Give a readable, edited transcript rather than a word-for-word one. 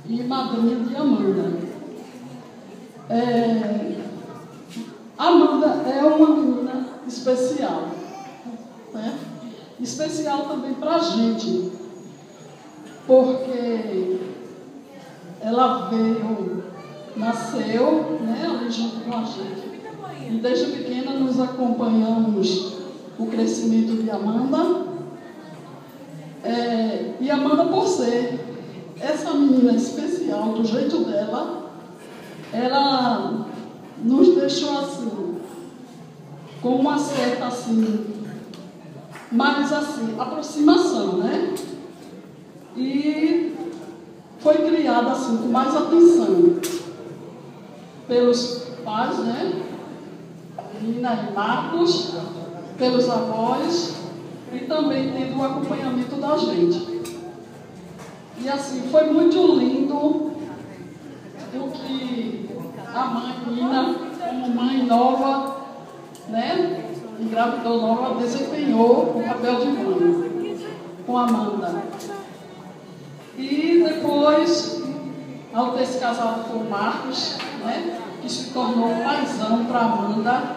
e madrinha de Amanda. Amanda é uma menina especial, né? Especial também para a gente, porque ela nasceu, né, ali junto com a gente. E desde pequena nos acompanhamos o crescimento de Amanda. E Amanda, por ser essa menina especial, do jeito dela, ela nos deixou assim, com uma certa assim, mais assim, aproximação, né? E foi criada assim, com mais atenção pelos pais, né? Nina e Marcos, pelos avós e também tendo o acompanhamento da gente. E assim, foi muito lindo o que a mãe Nina, como mãe nova, né? Engravidou nova, desempenhou o papel de mãe com a Amanda. E depois, ao ter se casado com o Marcos, né, que se tornou paizão para Amanda,